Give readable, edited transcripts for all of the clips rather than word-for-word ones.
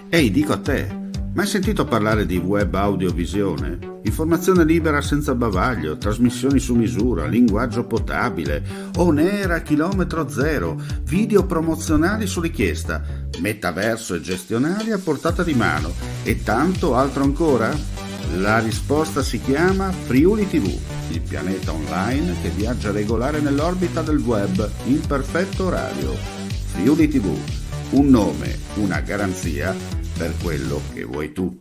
Ehi, dico a te, ma hai sentito parlare di web audiovisione? Informazione libera senza bavaglio, trasmissioni su misura, linguaggio potabile, on air a chilometro zero, video promozionali su richiesta, metaverso e gestionali a portata di mano e tanto altro ancora? La risposta si chiama Friuli TV, il pianeta online che viaggia regolare nell'orbita del web in perfetto orario. Friuli TV, un nome, una garanzia per quello che vuoi tu.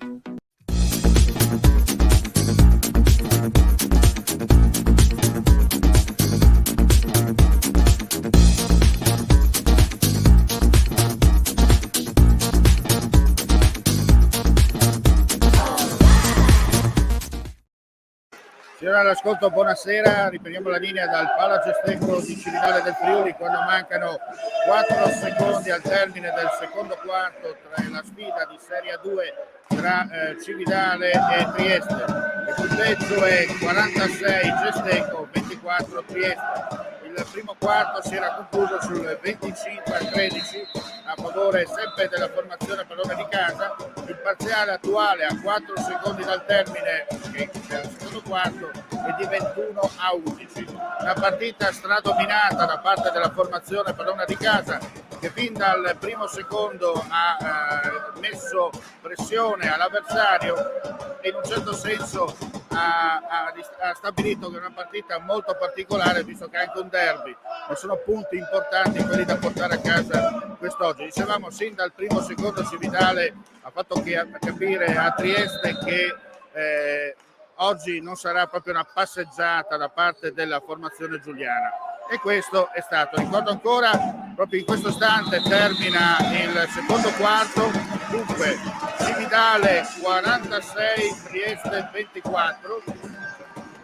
Signora all'ascolto, buonasera, riprendiamo la linea dal Palagesteco di Cividale del Friuli quando mancano 4 secondi al termine del secondo quarto tra la sfida di Serie 2 tra Cividale e Trieste. Il punteggio è 46 Gesteco, 24 Trieste. Il primo quarto si era concluso sul 25-13 a favore sempre della formazione padrona di casa. Il parziale attuale a 4 secondi dal termine del secondo quarto è di 21-11. Una partita stradominata da parte della formazione padrona di casa che fin dal primo secondo ha messo pressione all'avversario e in un certo senso ha stabilito che è una partita molto particolare, visto che è anche un derby, ma sono punti importanti quelli da portare a casa quest'oggi. Dicevamo, sin dal primo secondo Cividale ha fatto capire a Trieste che oggi non sarà proprio una passeggiata da parte della formazione giuliana, e questo è stato. Ricordo ancora, proprio in questo istante termina il secondo quarto, dunque Cividale 46, Trieste 24.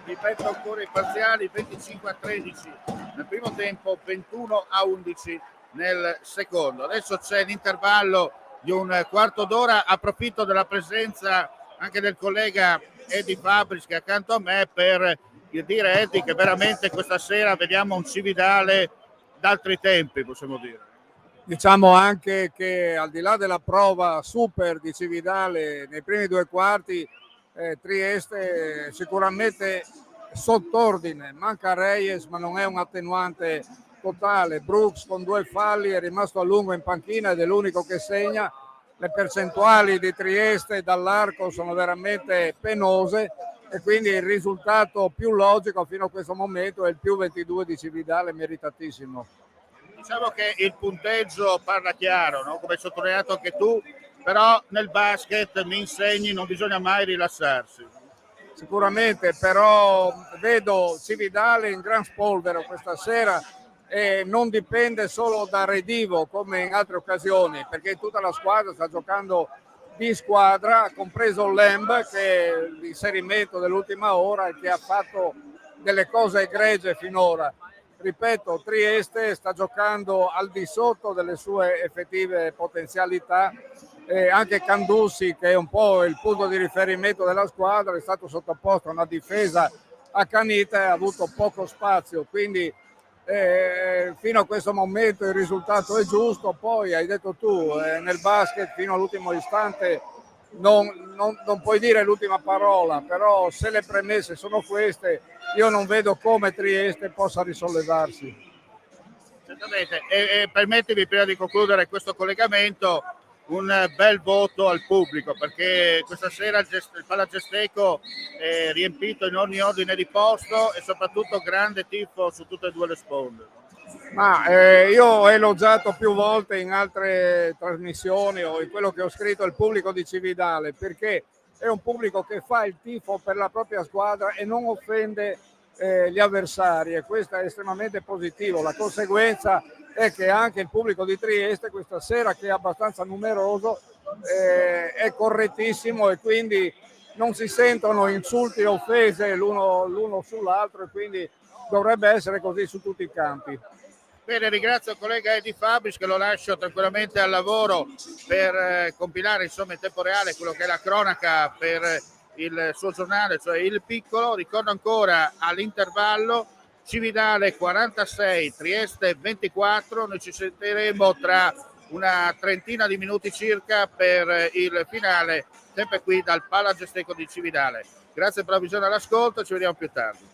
Ripeto ancora i parziali: 25-13 nel primo tempo, 21-11 nel secondo. Adesso c'è l'intervallo di un quarto d'ora. Approfitto della presenza anche del collega Eddie Fabris che è accanto a me per dire, Eddie, che veramente questa sera vediamo un Cividale d'altri tempi, possiamo dire. Diciamo anche che al di là della prova super di Cividale nei primi due quarti, Trieste sicuramente sott'ordine. Manca Reyes, ma non è un attenuante totale. Brooks con 2 falli è rimasto a lungo in panchina ed è l'unico che segna. Le percentuali di Trieste dall'arco sono veramente penose e quindi il risultato più logico fino a questo momento è il più 22 di Cividale, meritatissimo. Diciamo che il punteggio parla chiaro, no? Come hai sottolineato anche tu, però nel basket mi insegni non bisogna mai rilassarsi. Sicuramente, però vedo Cividale in gran spolvero questa sera e non dipende solo da Redivo come in altre occasioni, perché tutta la squadra sta giocando di squadra, compreso Lamb, che è l'inserimento dell'ultima ora e che ha fatto delle cose egregie finora. Ripeto, Trieste sta giocando al di sotto delle sue effettive potenzialità. Anche Candussi, che è un po' il punto di riferimento della squadra, è stato sottoposto a una difesa accanita e ha avuto poco spazio, quindi fino a questo momento il risultato è giusto. Poi hai detto tu, nel basket fino all'ultimo istante non puoi dire l'ultima parola, però se le premesse sono queste, io non vedo come Trieste possa risollevarsi. Certamente, e permettimi prima di concludere questo collegamento un bel voto al pubblico, perché questa sera il Palagesteco è riempito in ogni ordine di posto e soprattutto grande tifo su tutte e due le sponde. Ma io ho elogiato più volte in altre trasmissioni o in quello che ho scritto il pubblico di Cividale, perché è un pubblico che fa il tifo per la propria squadra e non offende gli avversari, e questo è estremamente positivo. La conseguenza è che anche il pubblico di Trieste questa sera, che è abbastanza numeroso, è correttissimo e quindi non si sentono insulti e offese l'uno sull'altro, e quindi dovrebbe essere così su tutti i campi. Bene, ringrazio il collega Eddie Fabris, che lo lascio tranquillamente al lavoro per compilare insomma in tempo reale quello che è la cronaca per il suo giornale, cioè Il Piccolo. Ricordo ancora all'intervallo Cividale 46, Trieste 24. Noi ci sentiremo tra una trentina di minuti circa per il finale, sempre qui dal Palagesteco di Cividale. Grazie per la visione all'ascolto, ci vediamo più tardi.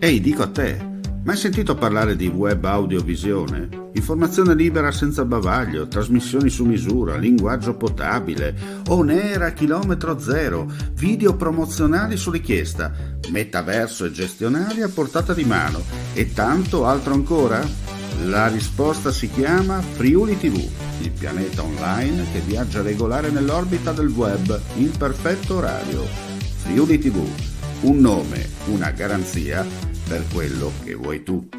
Ehi, dico a te, mai sentito parlare di web audiovisione? Informazione libera senza bavaglio, trasmissioni su misura, linguaggio potabile, on air a chilometro zero, video promozionali su richiesta, metaverso e gestionali a portata di mano e tanto altro ancora? La risposta si chiama Friuli TV, il pianeta online che viaggia regolare nell'orbita del web in perfetto orario. Friuli TV, un nome, una garanzia per quello che vuoi tu.